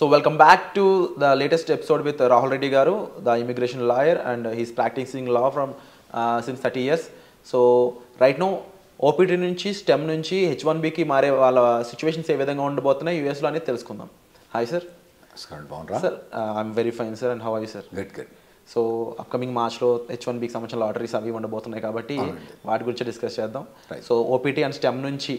So welcome back to the latest episode with Rahul Reddy Garu, the immigration lawyer, and he's practicing law from since 30 years. So right now OPT నుంచి stem నుంచి H1Bకి మారే వాళ్ళ situations ఏ విధంగా ఉండబోతున్నాయి యూఎస్లో అనేది తెలుసుకుందాం. Hi sir. Sir I'm very fine sir, and how are you sir? Good. So upcoming మార్చ్లో H1Bకి సంబంధించిన లాటరీస్ అవి ఉండబోతున్నాయి కాబట్టి వాటి గురించి డిస్కస్ చేద్దాం. సో ఓపీటీ అండ్ స్టెమ్ నుంచి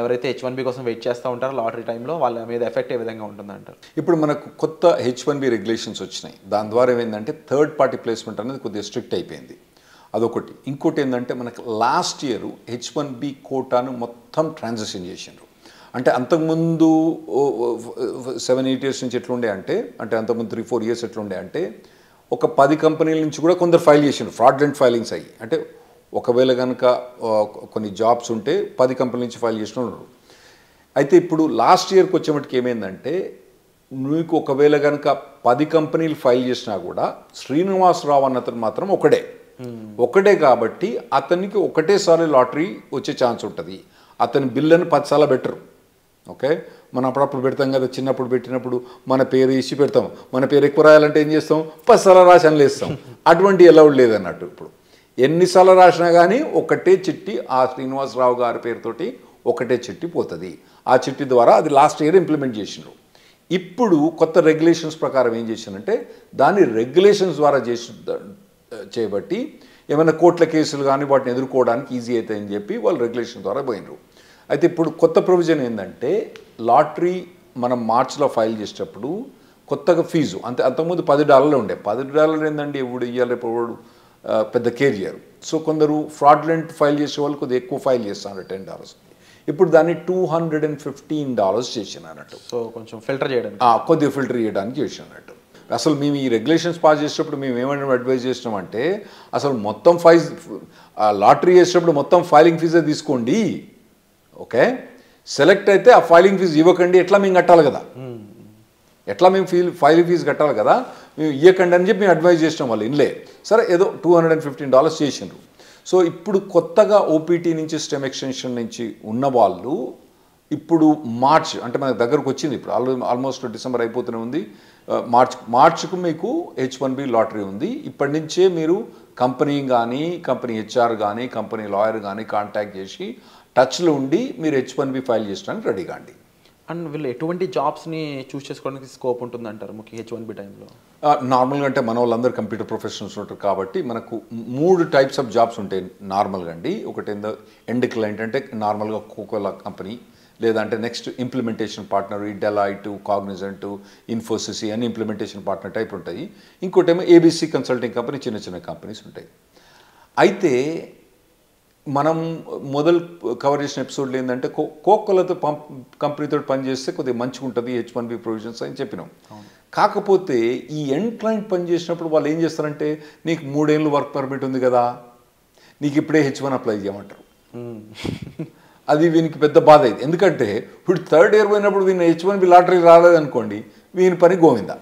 ఎవరైతే H1B కోసం వెయిట్ చేస్తూ ఉంటారో లాటరీ టైంలో వాళ్ళ మీద ఎఫెక్ట్ ఏ విధంగా ఉంటుందంటారు? ఇప్పుడు మనకు కొత్త H1B రెగ్యులేషన్స్ వచ్చినాయి. దాని ద్వారా ఏమైందంటే థర్డ్ పార్టీ ప్లేస్మెంట్ అనేది కొద్దిగా స్ట్రిక్ట్ అయిపోయింది. అదొకటి. ఇంకోటి ఏంటంటే మనకు లాస్ట్ ఇయర్ H1B కోటాను మొత్తం ట్రాన్సాక్షన్ చేసిండ్రు. అంటే అంతకుముందు 7-8 years నుంచి ఎట్లుండే అంటే అంతకుముందు 3-4 years ఎట్లుండే అంటే ఒక 10 కంపెనీల నుంచి కూడా కొందరు ఫైల్ చేసిండ్రు, ఫ్రాడ్లెంట్ ఫైలింగ్స్ అయ్యి. అంటే ఒకవేళ కనుక కొన్ని జాబ్స్ ఉంటే 10 కంపెనీల నుంచి ఫైల్ చేసిన ఉన్నారు. అయితే ఇప్పుడు లాస్ట్ ఇయర్కి వచ్చేమటికి ఏమైందంటే నీకు ఒకవేళ కనుక 10 కంపెనీలు ఫైల్ చేసినా కూడా శ్రీనివాసరావు అన్నతను మాత్రం ఒకటే కాబట్టి అతనికి ఒకటేసారి లాటరీ వచ్చే ఛాన్స్ ఉంటుంది. అతని బిల్లుని 10 సార్లు బెటరు. ఓకే, మనం అప్పుడప్పుడు పెడతాం కదా, చిన్నప్పుడు పెట్టినప్పుడు మన పేరు ఇచ్చి పెడతాం. మన పేరు ఎక్కువ రాయాలంటే ఏం చేస్తాం, 10 సార్లు రాసి అనలేస్తాం. అటువంటి అలౌడ్ లేదన్నట్టు. ఇప్పుడు ఎన్నిసార్లు రాసినా కానీ ఒకటే చిట్టి ఆ శ్రీనివాసరావు గారి పేరుతోటి ఒకటే చిట్టి పోతుంది. ఆ చిట్టి ద్వారా అది లాస్ట్ ఇయర్ ఇంప్లిమెంట్ చేసినారు. ఇప్పుడు కొత్త రెగ్యులేషన్స్ ప్రకారం ఏం చేసినంటే దాన్ని రెగ్యులేషన్స్ ద్వారా చేయబట్టి ఏమైనా కోర్టుల కేసులు కానీ వాటిని ఎదుర్కోవడానికి ఈజీ అవుతాయని చెప్పి వాళ్ళు రెగ్యులేషన్ ద్వారా పోయినరు. అయితే ఇప్పుడు కొత్త ప్రొవిజన్ ఏంటంటే లాటరీ మనం మార్చ్లో ఫైల్ చేసేటప్పుడు కొత్తగా ఫీజు అంతకుముందు $10 ఉండే. $10 ఏంటంటే ఎప్పుడు ఇవ్వాలి, ఎప్పుడు పెద్ద కేర్ చేయరు. సో కొందరు ఫ్రాడ్లెంట్ ఫైల్ చేసే వాళ్ళు కొద్దిగా ఎక్కువ ఫైల్ చేస్తున్నారు, $10. ఇప్పుడు దాన్ని $215 చేసినట్టు. సో కొంచెం ఫిల్టర్ చేయడానికి, కొద్దిగా ఫిల్టర్ చేయడానికి చేసినట్టు. అసలు మేము ఈ రెగ్యులేషన్స్ పాస్ చేసేటప్పుడు మేము ఏమైనా అడ్వైజ్ చేసినామంటే అసలు మొత్తం లాటరీ చేసేటప్పుడు మొత్తం ఫైలింగ్ ఫీజే తీసుకోండి. ఓకే, సెలెక్ట్ అయితే ఆ ఫైలింగ్ ఫీజు ఇవ్వకండి. ఎట్లా మేము కట్టాలి కదా, ఫైలింగ్ ఫీజు కట్టాలి కదా, మేము ఇవ్వకండి అని చెప్పి మేము అడ్వైజ్ చేసినాం. వాళ్ళు ఇన్లే సరే ఏదో $215 చేసిండ్రు. సో ఇప్పుడు కొత్తగా ఓపీటీ నుంచి స్టెమ్ ఎక్స్టెన్షన్ నుంచి ఉన్న వాళ్ళు ఇప్పుడు మార్చ్ అంటే మనకు దగ్గరకు వచ్చింది. ఇప్పుడు ఆల్మోస్ట్ డిసెంబర్ అయిపోతూనే ఉంది. మార్చ్కు మీకు H1B లాటరీ ఉంది. ఇప్పటి నుంచే మీరు కంపెనీ కానీ కంపెనీ హెచ్ఆర్ కానీ కంపెనీ లాయర్ కానీ కాంటాక్ట్ చేసి టచ్లో ఉండి మీరు H1B ఫైల్ చేయడానికి రెడీ కాండి. అండ్ వీళ్ళు ఎటువంటి జాబ్స్ని చూస్ చేసుకోవడానికి స్కోప్ ఉంటుందంటారు ముఖ్య H1B టైంలో? నార్మల్గా అంటే మన వాళ్ళందరూ కంప్యూటర్ ప్రొఫెషనల్స్ ఉంటారు కాబట్టి మనకు 3 types ఆఫ్ జాబ్స్ ఉంటాయి నార్మల్గా అండి. ఒకటి ఎండ్ క్లయింట్ అంటే నార్మల్గా కోకోలా కంపెనీ, లేదంటే నెక్స్ట్ ఇంప్లిమెంటేషన్ పార్ట్నర్, ఈ డెలాయిట్, కాగ్నిజెంట్, ఇన్ఫోసిస్ అని ఇంప్లిమెంటేషన్ పార్ట్నర్ టైప్ ఉంటాయి. ఇంకోటేమో ABC కన్సల్టింగ్ కంపెనీ, చిన్న కంపెనీస్ ఉంటాయి. అయితే మనం మొదలు కవర్ చేసిన ఎపిసోడ్లో ఏంటంటే కోకోలతో కంపెనీతో పనిచేస్తే కొద్దిగా మంచిగా ఉంటుంది H1B ప్రొవిజన్స్ అని చెప్పినాం. కాకపోతే ఈ ఎండ్ క్లయింట్ పనిచేసినప్పుడు వాళ్ళు ఏం చేస్తారంటే నీకు 3 ఏళ్ళు వర్క్ పర్మిట్ ఉంది కదా, నీకు ఇప్పుడే H1 అప్లై చేయమంటారు. అది వీనికి పెద్ద బాధ అయింది. ఎందుకంటే ఇప్పుడు 3rd year పోయినప్పుడు వీని H1B లాటరీ రాలేదనుకోండి, వీని పని గోవిందా.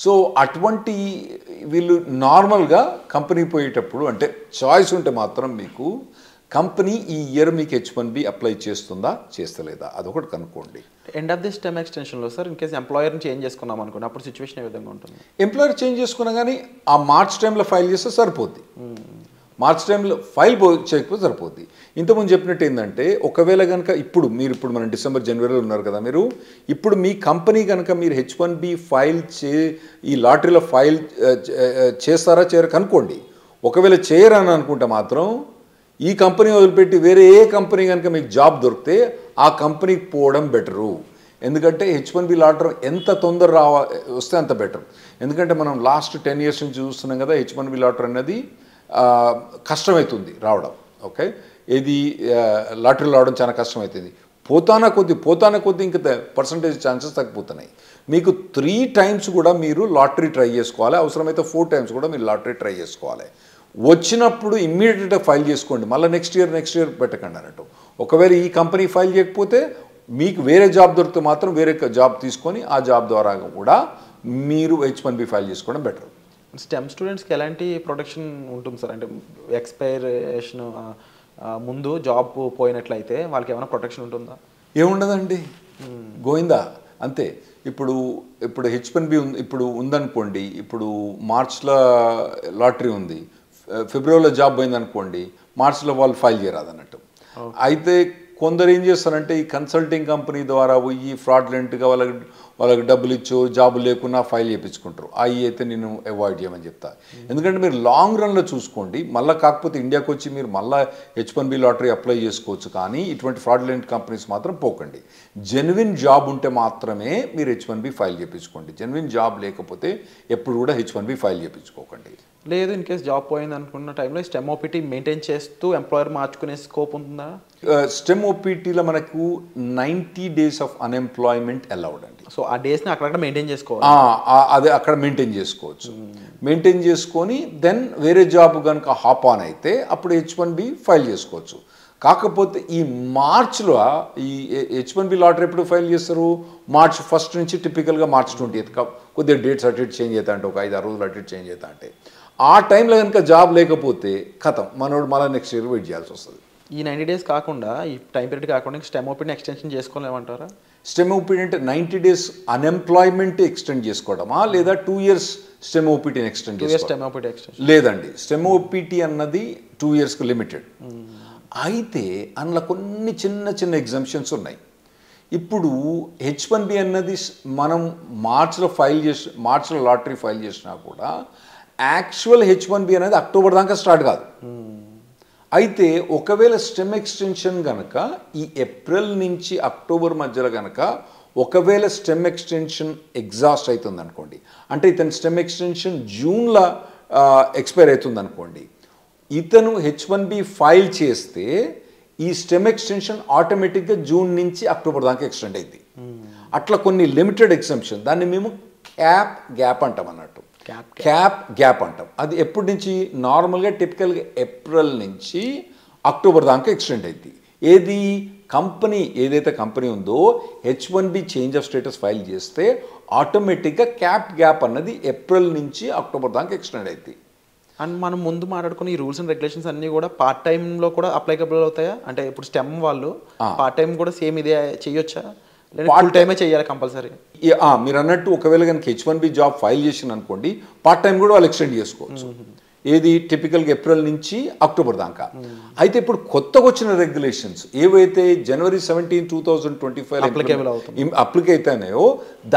సో అటువంటి వీళ్ళు నార్మల్గా కంపెనీ పోయేటప్పుడు అంటే చాయిస్ ఉంటే మాత్రం మీకు కంపెనీ ఈ ఇయర్ మీకు H1B అప్లై చేస్తుందా చేస్తలేదా అదొకటి కనుక్కోండి. ఎండ్ ఆఫ్ ది స్టెమ్ ఎక్స్టెన్షన్లో సార్ ఇన్ కేసు ఎంప్లాయర్ని చేంజ్ చేసుకున్నాం అనుకోండి, అప్పుడు సిచ్యువేషన్ ఏ విధంగా ఉంటుంది? ఎంప్లాయర్ చేంజ్ చేసుకున్నా కానీ ఆ మార్చ్ టైంలో ఫైల్ చేస్తే సరిపోద్ది. మార్చ్ టైంలో ఫైల్ చేయకపోతే సరిపోద్ది. ఇంతకుముందు చెప్పినట్టు ఏంటంటే ఒకవేళ కనుక ఇప్పుడు మనం డిసెంబర్ జనవరిలో ఉన్నారు కదా, మీరు ఇప్పుడు మీ కంపెనీ కనుక మీరు H1B ఫైల్ ఈ లాటరీలో ఫైల్ చేస్తారా చేయరా కనుక్కోండి. ఒకవేళ చేయరని అనుకుంటే మాత్రం ఈ కంపెనీ వదిలిపెట్టి వేరే ఏ కంపెనీ కనుక మీకు జాబ్ దొరికితే ఆ కంపెనీకి పోవడం బెటరు. ఎందుకంటే H1B లాటరీ ఎంత తొందర వస్తే అంత బెటర్. ఎందుకంటే మనం లాస్ట్ 10 years నుంచి చూస్తున్నాం కదా, H1B లాటరీ అనేది కష్టమవుతుంది రావడం. ఓకే, ఇది లాటరీలో రావడం చాలా కష్టమవుతుంది. పోతానా కొద్ది ఇంకా పర్సంటేజ్ ఛాన్సెస్ తగ్గిపోతున్నాయి. మీకు 3 times కూడా మీరు లాటరీ ట్రై చేసుకోవాలి, అవసరమైతే 4 times కూడా మీరు లాటరీ ట్రై చేసుకోవాలి. వచ్చినప్పుడు ఇమ్మీడియట్గా ఫైల్ చేసుకోండి, మళ్ళీ నెక్స్ట్ ఇయర్ పెట్టకండి అన్నట్టు. ఒకవేళ ఈ కంపెనీ ఫైల్ చేయకపోతే మీకు వేరే జాబ్ దొరికితే మాత్రం వేరే జాబ్ తీసుకొని ఆ జాబ్ ద్వారా కూడా మీరు H1B ఫైల్ చేసుకోవడం బెటర్. స్టెమ్ స్టూడెంట్స్కి ఎలాంటి ప్రొటెక్షన్ ఉంటుంది సార్? అంటే ఎక్స్పైరేషన్ ముందు జాబ్ పోయినట్లయితే వాళ్ళకి ఏమైనా ప్రొటెక్షన్ ఉంటుందా? ఏముండదండి, గోయిందా. అంతే. ఇప్పుడు ఇప్పుడు H1B ఇప్పుడు ఉందనుకోండి, ఇప్పుడు మార్చ్లో లాటరీ ఉంది, ఫిబ్రవరిలో జాబ్ పోయిందనుకోండి, మార్చ్లో వాళ్ళు ఫైల్ చేయరాదు అన్నట్టు. అయితే కొందరు ఏం చేస్తారంటే ఈ కన్సల్టింగ్ కంపెనీ ద్వారా పోయి ఫ్రాడ్లెంట్గా వాళ్ళకి డబ్బులు ఇచ్చో జాబ్ లేకున్నా ఫైల్ చేయించుకుంటారు. అవి అయితే నేను అవాయిడ్ చేయమని చెప్తా. ఎందుకంటే మీరు లాంగ్ రన్లో చూసుకోండి, మళ్ళీ కాకపోతే ఇండియాకి వచ్చి మీరు మళ్ళీ H1B లాటరీ అప్లై చేసుకోవచ్చు, కానీ ఇటువంటి ఫ్రాడ్లెంట్ కంపెనీస్ మాత్రం పోకండి. జెన్యున్ జాబ్ ఉంటే మాత్రమే మీరు H1B ఫైల్ చేయించుకోండి. జెన్యున్ జాబ్ లేకపోతే ఎప్పుడు కూడా H1B ఫైల్ చేయించుకోకండి. లేదు, ఇన్ కేస్ జాబ్ పోయింది అనుకున్న టైంలో స్టెమ్ ఓపీటీ మెయింటైన్ చేస్తూ ఎంప్లాయర్ మార్చుకునే స్కోప్ ఉంటుందా? స్టెమ్ ఓపీటీలో మనకు 90 days ఆఫ్ అన్ఎంప్లాయ్మెంట్ అలౌడ్ అండి. సో ఆ డేస్ని అక్కడక్కడ మెయింటైన్ చేసుకోవాలి. అదే అక్కడ మెయింటైన్ చేసుకోవచ్చు. మెయింటైన్ చేసుకొని దెన్ వేరే జాబ్ కనుక హాప్ ఆన్ అయితే అప్పుడు H1B ఫైల్ చేసుకోవచ్చు. కాకపోతే ఈ మార్చ్లో ఈ H1B లాటరీ ఎప్పుడు ఫైల్ చేస్తారు? మార్చ్ 1st నుంచి టిపికల్గా మార్చ్ 20th కొద్దిగా డేట్స్ అటు ఇటు చేంజ్ అవుతా అంటే ఒక 5-6 రోజులు అటు ఇటు చేంజ్ అవుతా అంటే ఆ టైంలో కనుక జాబ్ లేకపోతే కథం, మనోడు మళ్ళీ నెక్స్ట్ ఇయర్ వెయిట్ చేయాల్సి వస్తుంది. ఈ 90 days కాకుండా, ఈ టైం పీరియడ్ కాకుండా స్టెమ్ ఓపీటీని ఎక్స్టెన్షన్ చేసుకోలేమంటారా? స్టెమ్ ఓపీటీ అంటే 90 days అన్ఎంప్లాయ్మెంట్ ఎక్స్టెండ్ చేసుకోవడమా, లేదా 2 years స్టెమ్ ఓపీటీని ఎక్స్టెండ్ చేసుకోవడం? లేదండి, స్టెమ్ ఓపీటీ అన్నది 2 yearsకు లిమిటెడ్. అయితే అందులో కొన్ని చిన్న చిన్న ఎగ్జామ్షన్స్ ఉన్నాయి. ఇప్పుడు H1B అన్నది మనం మార్చ్లో లాటరీ ఫైల్ చేసినా కూడా యాక్చువల్ H1B అనేది అక్టోబర్ దాకా స్టార్ట్ కాదు. అయితే ఒకవేళ స్టెమ్ ఎక్స్టెన్షన్ కనుక ఈ ఏప్రిల్ నుంచి అక్టోబర్ మధ్యలో కనుక ఒకవేళ స్టెమ్ ఎక్స్టెన్షన్ ఎగ్జాస్ట్ అవుతుంది అనుకోండి, అంటే ఇతని స్టెమ్ ఎక్స్టెన్షన్ జూన్లో ఎక్స్పైర్ అవుతుంది అనుకోండి, ఇతను H1B ఫైల్ చేస్తే ఈ స్టెమ్ ఎక్స్టెన్షన్ ఆటోమేటిక్గా జూన్ నుంచి అక్టోబర్ దాకా ఎక్స్టెండ్ అయింది. అట్లా కొన్ని లిమిటెడ్ ఎగ్జంప్షన్, దాన్ని మేము క్యాప్ గ్యాప్ అంటాం అన్నట్టు. క్యాప్ గ్యాప్ అంటాం. అది ఎప్పటి నుంచి? నార్మల్గా టిపికల్గా ఏప్రిల్ నుంచి అక్టోబర్ దాకా ఎక్స్టెండ్ అయింది. ఏది ఏదైతే కంపెనీ ఉందో H1B change of status file చేస్తే ఆటోమేటిక్గా క్యాప్ గ్యాప్ అన్నది ఏప్రిల్ నుంచి అక్టోబర్ దాకా ఎక్స్టెండ్ అయింది. అండ్ మనం ముందు మాట్లాడుకున్న ఈ రూల్స్ అండ్ రెగ్యులేషన్స్ అన్నీ కూడా పార్ట్ టైంలో కూడా అప్లైకబుల్ అవుతాయా? అంటే ఇప్పుడు స్టెమ్ వాళ్ళు పార్ట్ టైం కూడా సేమ్ ఇదే చేయొచ్చా, ఫుల్ టైమే చేయాలి కంపల్సరీ? మీరు అన్నట్టు ఒకవేళ కనుక H1B జాబ్ ఫైల్ చేసిన అనుకోండి, పార్ట్ టైం కూడా వాళ్ళు ఎక్స్టెండ్ చేసుకోవచ్చు. ఏది? టిపికల్గా ఏప్రిల్ నుంచి అక్టోబర్ దాకా. అయితే ఇప్పుడు కొత్తగా వచ్చిన రెగ్యులేషన్స్ ఏవైతే January 17, 2025 అప్లికే అవుతాయో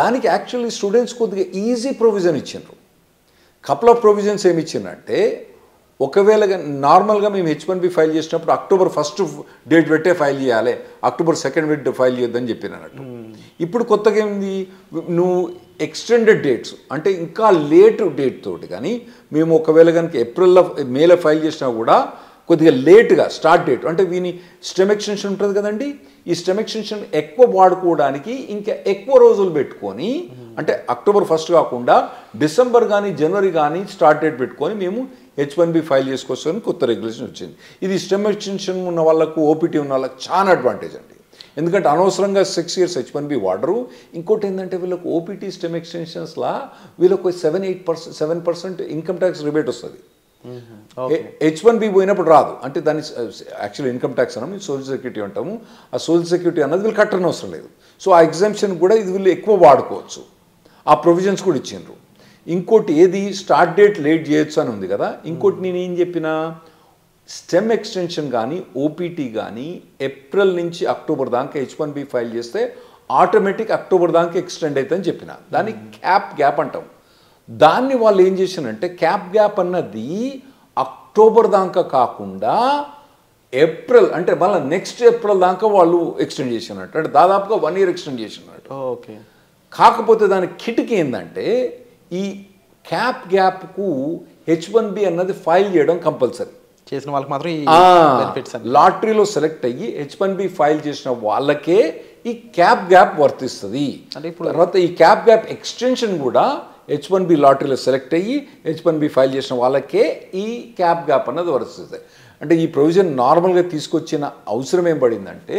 దానికి యాక్చువల్లీ స్టూడెంట్స్ కొద్దిగా ఈజీ ప్రొవిజన్ ఇచ్చిండ్రు. కపుల్ ఆఫ్ ప్రొవిజన్స్ ఏమి ఇచ్చిందంటే, ఒకవేళ నార్మల్గా మేము H1B ఫైల్ చేసినప్పుడు October 1st డేట్ పెట్టే ఫైల్ చేయాలి, October 2nd ఫైల్ చేయొద్దని చెప్పిన అన్నట్టు. ఇప్పుడు కొత్తగా ఏంది, నువ్వు ఎక్స్టెండెడ్ డేట్స్ అంటే ఇంకా లేట్ డేట్ తోటి కానీ మేము ఒకవేళ కనుక మేలో ఫైల్ చేసినా కూడా కొద్దిగా లేట్గా స్టార్ట్ డేట్ అంటే వీని స్టెమ్ ఎక్స్టెన్షన్ ఉంటుంది కదండి, ఈ స్టెమ్ ఎక్స్టెన్షన్ ఎక్కువ వాడుకోవడానికి ఇంకా ఎక్కువ రోజులు పెట్టుకొని, అంటే October 1st కాకుండా డిసెంబర్ కానీ జనవరి కానీ స్టార్ట్ డేట్ పెట్టుకొని మేము H1B ఫైల్ చేసుకోవచ్చని కొత్త రెగ్యులేషన్ వచ్చింది. ఇది స్టెమ్ ఎక్స్టెన్షన్ ఉన్న వాళ్ళకు, ఓపీటీ ఉన్న వాళ్ళకి చాలా అడ్వాంటేజ్ అండి. ఎందుకంటే అనవసరంగా 6 years H1B వాడరు. ఇంకోటి ఏంటంటే వీళ్ళకు ఓపీటీ స్టెమ్ ఎక్స్టెన్షన్స్లా వీళ్ళకు 7% ఇన్కమ్ ట్యాక్స్ రిబేట్ వస్తుంది. H1B పోయినప్పుడు రాదు. అంటే దాన్ని యాక్చువల్ ఇన్కమ్ ట్యాక్స్ అన్నాము, సోషల్ సెక్యూరిటీ అంటాము. ఆ సోషల్ సెక్యూరిటీ అన్నది వీళ్ళు కట్టని అవసరం లేదు. సో ఆ ఎగ్జామ్షన్ కూడా ఇది వీళ్ళు ఎక్కువ వాడుకోవచ్చు. ఆ ప్రొవిజన్స్ కూడా ఇచ్చిండ్రు. ఇంకోటి ఏది, స్టార్ట్ డేట్ లేట్ చేయొచ్చు అని ఉంది కదా. ఇంకోటి నేను ఏం చెప్పినా, స్టెమ్ ఎక్స్టెన్షన్ కానీ ఓపీటీ కానీ ఏప్రిల్ నుంచి అక్టోబర్ దాకా H1B ఫైల్ చేస్తే ఆటోమేటిక్ అక్టోబర్ దాకా ఎక్స్టెండ్ అవుతుందని చెప్పిన. దాన్ని క్యాప్ గ్యాప్ అంటాం. దాన్ని వాళ్ళు ఏం చేశారంటే, క్యాప్ గ్యాప్ అన్నది అక్టోబర్ దాకా కాకుండా ఏప్రిల్ అంటే మళ్ళీ నెక్స్ట్ ఏప్రిల్ దాకా వాళ్ళు ఎక్స్టెండ్ చేసినట్టు, అంటే దాదాపుగా 1 year ఎక్స్టెండ్ చేసినట్టు. ఓకే. కాకపోతే దాని కిటికీ ఏంటంటే, ఈ క్యాప్ గ్యాప్కు H1B అన్నది ఫైల్ చేయడం కంపల్సరీ. చేసిన వాళ్ళకి మాత్రం లాటరీలో సెలెక్ట్ అయ్యి H1B ఫైల్ చేసిన వాళ్ళకే ఈ క్యాప్ గ్యాప్ వర్తిస్తుంది. అంటే ఇప్పుడు తర్వాత ఈ క్యాప్ గ్యాప్ ఎక్స్టెన్షన్ కూడా H1B లాటరీలో సెలెక్ట్ అయ్యి H1B ఫైల్ చేసిన వాళ్ళకే ఈ క్యాప్ గ్యాప్ అన్నది వర్తిస్తుంది. అంటే ఈ ప్రొవిజన్ నార్మల్గా తీసుకొచ్చిన అవసరం ఏం పడిందంటే,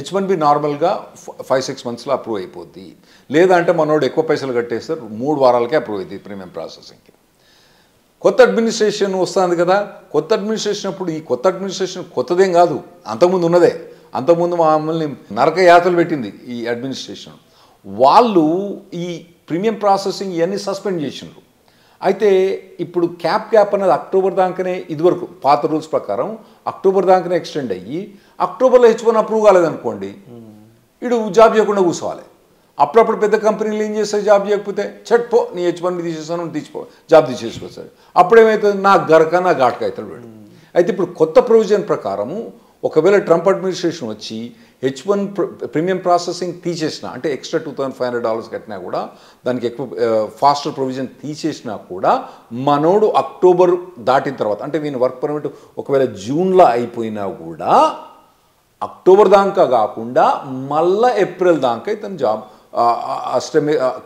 H1B నార్మల్గా 5-6 monthsలో అప్రూవ్ అయిపోద్ది. లేదా అంటే మనోడు ఎక్కువ పైసలు కట్టేస్తారు, 3 వారాలకే అప్రూవ్ అవుతుంది ప్రీమియం ప్రాసెసింగ్కి. కొత్త అడ్మినిస్ట్రేషన్ వస్తుంది కదా, కొత్త అడ్మినిస్ట్రేషన్ అప్పుడు ఈ కొత్త అడ్మినిస్ట్రేషన్ కొత్తదేం కాదు, అంతకుముందు ఉన్నదే. అంతకుముందు మమ్మల్ని నరక యాతలు పెట్టింది ఈ అడ్మినిస్ట్రేషన్. వాళ్ళు ఈ ప్రీమియం ప్రాసెసింగ్ ఇవన్నీ సస్పెండ్ చేసిండ్రు. అయితే ఇప్పుడు క్యాప్ అనేది అక్టోబర్ దాకానే, ఇదివరకు పాత రూల్స్ ప్రకారం అక్టోబర్ దాకానే ఎక్స్టెండ్ అయ్యి అక్టోబర్లో H1 అప్రూవ్ కాలేదనుకోండి, ఇడు జాబ్ చేయకుండా కూర్చోవాలి. అప్పుడప్పుడు పెద్ద కంపెనీలు ఏం చేస్తాయి, జాబ్ చేయకపోతే పో నీ H1 తీసేస్తాను, తీసిపో, జాబ్ తీసేసుకొస్తాడు. అప్పుడేమవుతుంది, నా గరక నా ఘాటక అవుతాడు వీడు. అయితే ఇప్పుడు కొత్త ప్రొవిజన్ ప్రకారము ఒకవేళ ట్రంప్ అడ్మినిస్ట్రేషన్ వచ్చి H1 ప్రీమియం ప్రాసెసింగ్ తీసేసిన, అంటే ఎక్స్ట్రా $2,500 కట్టినా కూడా, దానికి ఎక్కువ ఫాస్టర్ ప్రొవిజన్ తీసేసినా కూడా, మనోడు అక్టోబర్ దాటిన తర్వాత, అంటే వీని వర్క్ పర్మిట్ ఒకవేళ జూన్లో అయిపోయినా కూడా అక్టోబర్ దాకా కాకుండా మళ్ళీ ఏప్రిల్ దాకా ఇతను జాబ్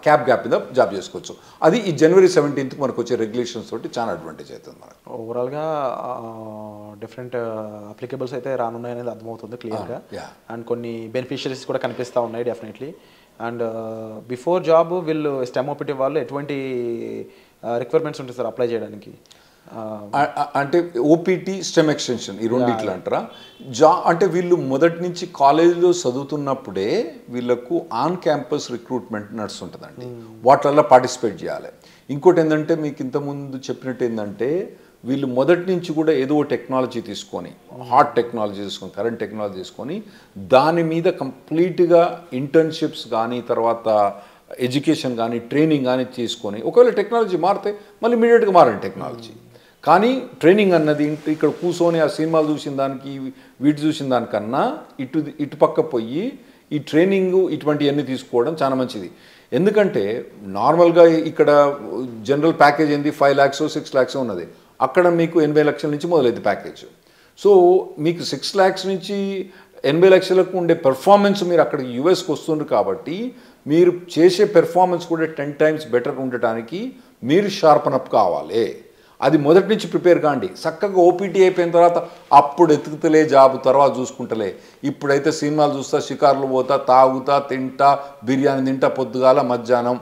గ్యాప్ మీద జాబ్ చేసుకోవచ్చు. అది ఈ January 17th మనకు వచ్చే రెగ్యులేషన్స్ తోటి చాలా అడ్వాంటేజ్ అవుతుంది మనకు. ఓవరాల్గా డిఫరెంట్ అప్లికేబుల్స్ అయితే రానున్నాయి అనేది అర్థమవుతుంది క్లియర్గా. అండ్ కొన్ని బెనిఫిషరీస్ కూడా కనిపిస్తూ ఉన్నాయి డెఫినెట్లీ. అండ్ బిఫోర్ జాబ్ వీళ్ళు STEM OPT వాళ్ళు ఎటువంటి రిక్వైర్మెంట్స్ ఉంటాయి సార్ అప్లై చేయడానికి? అంటే OPT STEM ఎక్స్టెన్షన్ ఈ రెండిట్లు అంటారా? అంటే వీళ్ళు మొదటి నుంచి కాలేజీలో చదువుతున్నప్పుడే వీళ్ళకు ఆన్ క్యాంపస్ రిక్రూట్మెంట్ నడుస్తుంటుందండి. వాటిల్లో పార్టిసిపేట్ చేయాలి. ఇంకోటి ఏంటంటే, మీకు ఇంతకుముందు చెప్పినట్టు ఏంటంటే, వీళ్ళు మొదటి నుంచి కూడా ఏదో టెక్నాలజీ తీసుకొని, హాట్ టెక్నాలజీ తీసుకొని, కరెంట్ టెక్నాలజీ తీసుకొని, దాని మీద కంప్లీట్గా ఇంటర్న్షిప్స్ కానీ, తర్వాత ఎడ్యుకేషన్ కానీ, ట్రైనింగ్ కానీ తీసుకొని, ఒకవేళ టెక్నాలజీ మారితే మళ్ళీ ఇమీడియట్గా మారండి టెక్నాలజీ. కానీ ట్రైనింగ్ అన్నది ఇక్కడ కూర్చొని ఆ సినిమాలు చూసిన దానికి వీటి చూసిన దానికన్నా ఇటు పక్క పోయి ఈ ట్రైనింగ్ ఇటువంటివన్నీ తీసుకోవడం చాలా మంచిది. ఎందుకంటే నార్మల్గా ఇక్కడ జనరల్ ప్యాకేజ్ ఏంది 5 lakhs 6 lakhs ఉన్నది, అక్కడ మీకు 80 లక్షల నుంచి మొదలైంది ప్యాకేజ్. సో మీకు 6 lakhs నుంచి 80 లక్షలకు ఉండే పెర్ఫార్మెన్స్ మీరు అక్కడ యూఎస్కి వస్తుండ్రు కాబట్టి, మీరు చేసే పెర్ఫార్మెన్స్ కూడా 10 times బెటర్ ఉండటానికి మీరు షార్పన్ అప్ కావాలి. అది మొదటి నుంచి ప్రిపేర్ కాండి. చక్కగా OPT అయిపోయిన తర్వాత అప్పుడు ఎతుకుతలే జాబ్, తర్వాత చూసుకుంటలే. ఇప్పుడైతే సినిమాలు చూస్తా, షికార్లు పోతా, తాగుతా, తింటా, బిర్యానీ తింటా, పొద్దుగాల మధ్యాహ్నం,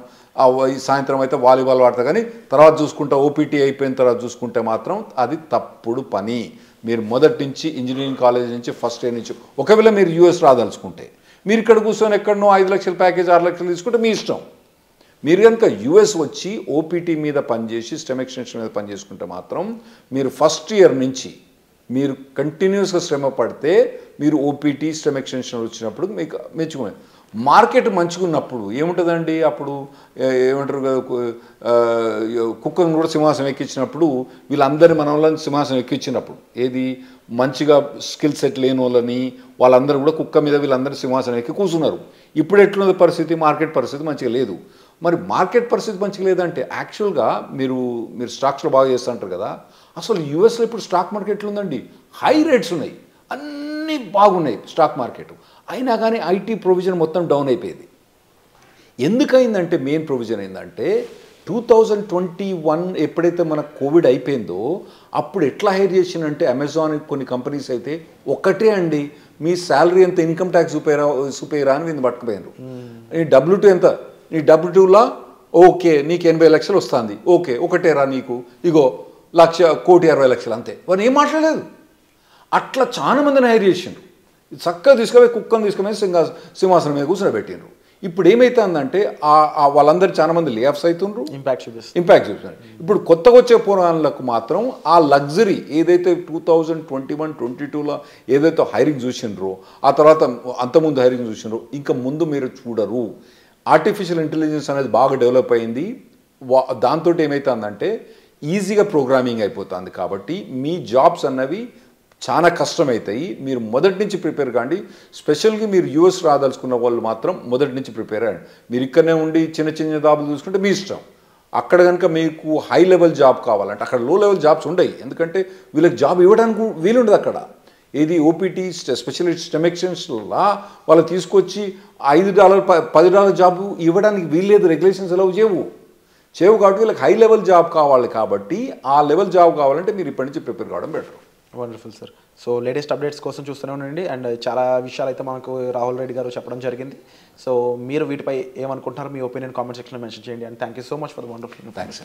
సాయంత్రం అయితే వాలీబాల్ ఆడతా, కానీ తర్వాత చూసుకుంటా, OPT అయిపోయిన తర్వాత చూసుకుంటే మాత్రం అది తప్పుడు పని. మీరు మొదటి నుంచి ఇంజనీరింగ్ కాలేజ్ నుంచి ఫస్ట్ ఇయర్ నుంచి, ఒకవేళ మీరు US రాదలుచుకుంటే, మీరు ఇక్కడ కూర్చొని ఎక్కడనో 5 లక్షల ప్యాకేజ్ 6 లక్షలు తీసుకుంటే మీ ఇష్టం. మీరు కనుక US వచ్చి OPT మీద పనిచేసి STEM ఎక్స్టెన్షన్ మీద పనిచేసుకుంటే మాత్రం మీరు ఫస్ట్ ఇయర్ నుంచి మీరు కంటిన్యూస్గా శ్రమ పడితే మీరు OPT STEM ఎక్స్టెన్షన్ వచ్చినప్పుడు మీకు మెచ్చుకునే మార్కెట్ మంచిగా ఉన్నప్పుడు ఏముంటుందండి, అప్పుడు ఏమంటారు కదా, కుక్కను కూడా సింహాసనం ఎక్కించినప్పుడు వీళ్ళందరి మన వాళ్ళని సింహాసనం ఎక్కించినప్పుడు, ఏది మంచిగా స్కిల్ సెట్ లేని వాళ్ళని వాళ్ళందరూ కూడా కుక్క మీద వీళ్ళందరూ సింహాసనం ఎక్కి కూర్చున్నారు. ఇప్పుడు ఎట్లున్నది పరిస్థితి, మార్కెట్ పరిస్థితి మంచిగా లేదు. మరి మార్కెట్ పరిస్థితి మంచిగా లేదంటే యాక్చువల్గా మీరు స్టాక్స్లో బాగా చేస్తుంటారు కదా, అసలు యూఎస్లో ఇప్పుడు స్టాక్ మార్కెట్ ఎట్లుందండి, హై రేట్స్ ఉన్నాయి, అన్నీ బాగున్నాయి స్టాక్ మార్కెట్, అయినా కానీ ఐటీ ప్రొవిజన్ మొత్తం డౌన్ అయిపోయింది. ఎందుకైందంటే మెయిన్ ప్రొవిజన్ ఏంటంటే 2021 ఎప్పుడైతే మన కోవిడ్ అయిపోయిందో అప్పుడు ఎట్లా హైర్ చేసిందంటే, అమెజాన్ కొన్ని కంపెనీస్ అయితే ఒకటే అండి, మీ శాలరీ ఎంత, ఇన్కమ్ ట్యాక్స్ చూపేరా అని వీళ్ళు పట్టుకుపోయినారు. నీ W2 ఎంత, నీ W2లా ఓకే నీకు 80 లక్షలు వస్తుంది, ఓకే ఒకటేరా నీకు, ఇగో 1,60,20,00,000 అంతే, వారు ఏం మాట్లాడలేదు. అట్లా చాలా మందిని హైర్ చేసిండ్రు. చక్కగా తీసుకుపోయి కుక్కను తీసుకుపోయి సింహాసనం మీద కూర్చోబెట్టిండ్రు. ఇప్పుడు ఏమవుతుందంటే వాళ్ళందరూ చాలా మంది లే ఆఫ్స్ అవుతుండ్రు, ఇంపాక్ట్ చూపిస్తున్నారు. ఇప్పుడు కొత్తగా వచ్చే పోరాళ్ళకు మాత్రం ఆ లగ్జరీ ఏదైతే 2021-22లో ఏదైతే హైరింగ్ చూసిండ్రో, ఆ తర్వాత అంతకుముందు హైరింగ్ చూసిండ్రో, ఇంకా ముందు మీరు చూడరు. ఆర్టిఫిషియల్ ఇంటెలిజెన్స్ అనేది బాగా డెవలప్ అయింది. దాంతో ఏమవుతుందంటే ఈజీగా ప్రోగ్రామింగ్ అయిపోతుంది. కాబట్టి మీ జాబ్స్ అన్నవి చాలా కష్టమవుతాయి. మీరు మొదటి నుంచి ప్రిపేర్ కాండి. స్పెషల్గా మీరు US రాదలుచుకున్న వాళ్ళు మాత్రం మొదటి నుంచి ప్రిపేర్ అయ్యండి. మీరు ఇక్కడనే ఉండి చిన్న చిన్న జాబులు చూసుకుంటే మీ ఇష్టం. అక్కడ కనుక మీకు హై లెవెల్ జాబ్ కావాలంటే అక్కడ లో లెవెల్ జాబ్స్ ఉండవు. ఎందుకంటే వీళ్ళకి జాబ్ ఇవ్వడానికి వీలుండదు అక్కడ. ఏది OPT స్పెషలిస్ట్ STEM ఎక్స్టెన్షన్లా వాళ్ళు తీసుకొచ్చి $5 $10 జాబు ఇవ్వడానికి వీల్లేదు. రెగ్యులేషన్స్ ఎలా చేయవు కాబట్టి వీళ్ళకి హై లెవెల్ జాబ్ కావాలి. కాబట్టి ఆ లెవెల్ జాబ్ కావాలంటే మీరు ఇప్పటి నుంచి ప్రిపేర్ కావడం better. Wonderful sir. So latest updates కోసం చూస్తూనే ఉండండి. అండ్ చాలా విషయాలు అయితే మనకు రాహుల్ రెడ్డి గారు చెప్పడం జరిగింది. సో మీరు వీటిపై ఏమనుకుంటున్నారు, మీ ఒపీనియన్ కామెంట్ సెక్షన్లో మెన్షన్ చేయండి. And thank you so much for the wonderful. Thanks.